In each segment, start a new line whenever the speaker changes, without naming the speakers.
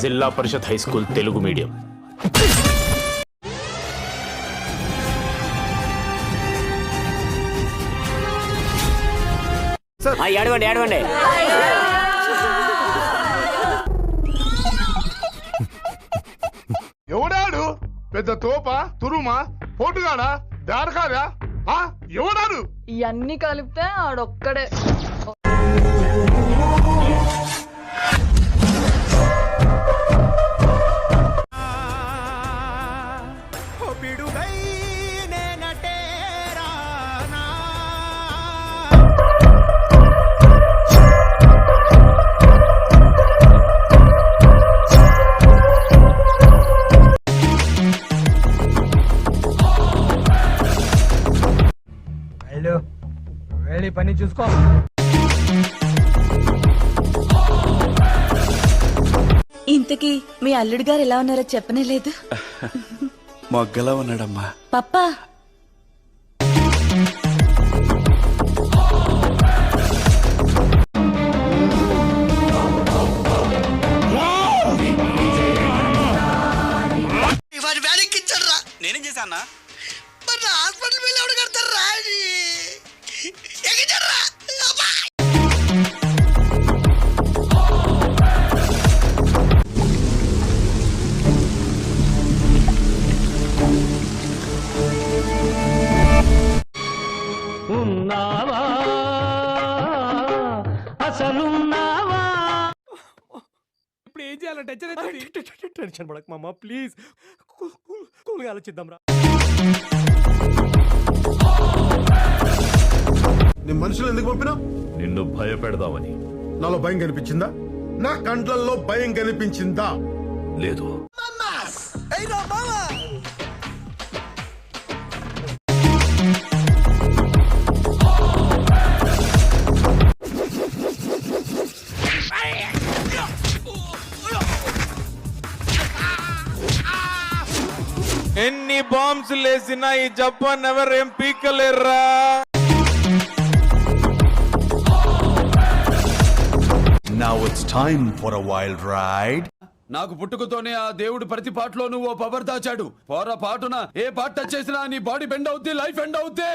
జిల్లా పరిషత్ high school Telugu medium.
ఏడవండి ఏడవండి.
ఎవడాడు? పెద్ద తోప, తురుమా, పోటుగాడా, దారకారా? ఎవడాడు?
ఇవన్నీ కలిపితే ఆడొక్కడే.
వెళ్ళి పని చూసుకో.
ఇంతకీ మీ అల్లుడు గారు ఎలా ఉన్నారో చెప్పనే లేదు.
మొగ్గలా ఉన్నాడమ్మా.
పప్పా
నేనేం చేశానా?
హాస్పిటల్ బిల్ ఎవడు కడతారా?
ఉన్నావా అసలున్నావా?
ఇప్పుడు ఏం చేయాలంటే టెన్షన్ పడక మామ, ప్లీజ్ కూల్గా ఆలోచిద్దాం రా.
నీ మనుషులు ఎందుకు పంపినా?
నిన్ను భయపెడదామని.
నాలో భయం కనిపించిందా? నా కంట్లల్లో భయం కనిపించిందా?
లేదు.
ఎన్ని బాంబ్స్ లేసినా ఈ జపాన్ ఎవరు ఏం పీకలేర్రా.
Now it's time for a wild ride.
నాకు పుట్టుకతోనే ఆ దేవుడు ప్రతి పాటలోనూ ఓ పవర్ దాచాడు. పోర పాటున ఏ పాట టచ్ చేసినా నీ బాడీ బెండ్ అవుద్ది, లైఫ్ ఎండ్ అవుద్ది.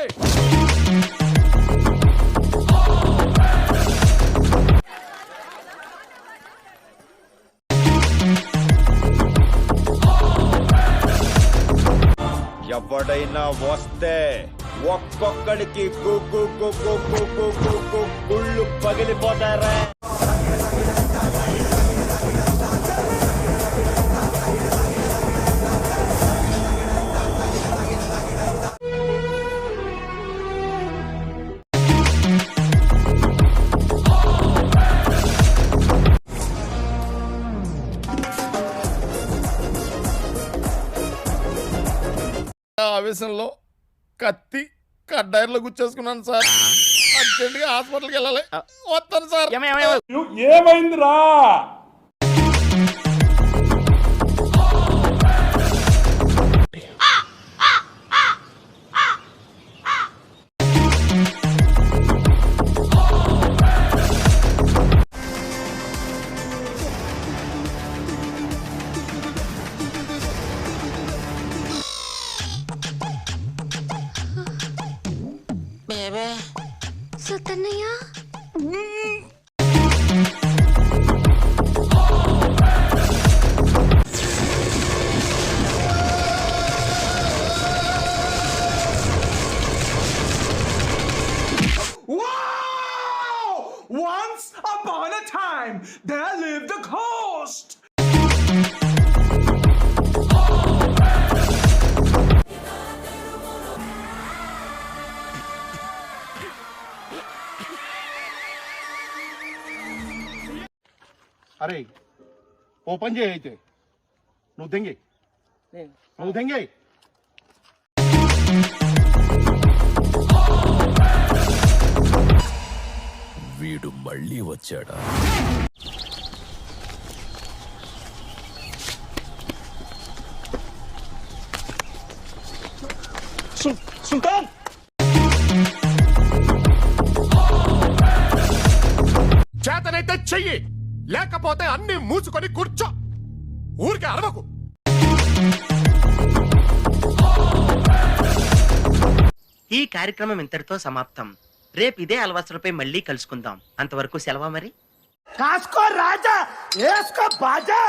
ఎవడైనా వస్తే ఒక్కొక్కడికి గుళ్ళు పగిలిపోతారా?
ఆవేశంలో కత్తి కడ్డైర్లో గుచ్చేసుకున్నాను సార్. అర్జెంట్గా హాస్పిటల్కి వెళ్ళాలి. వస్తాను సార్.
ఏమైందిరా?
సుతన్నయ్య
Once upon a time, there lived a ghost.
అరే ఓ పని చేయి, అయితే నువ్వు దెంగే, నువ్వు దెంగే.
వీడు మళ్ళీ వచ్చాడా?
సుల్తాన్ చేతనైతే చెయ్యి,
లేకపోతే అన్ని మూసుకొని కూర్చో. ఊరికే అరవకు.
ఈ కార్యక్రమం ఇంతటితో సమాప్తం. రేపు ఇదే అలవాసులపై మళ్ళీ కలుసుకుందాం. అంతవరకు సెలవా మరి.
కాసుకో రాజా, వేసుకో బాజా.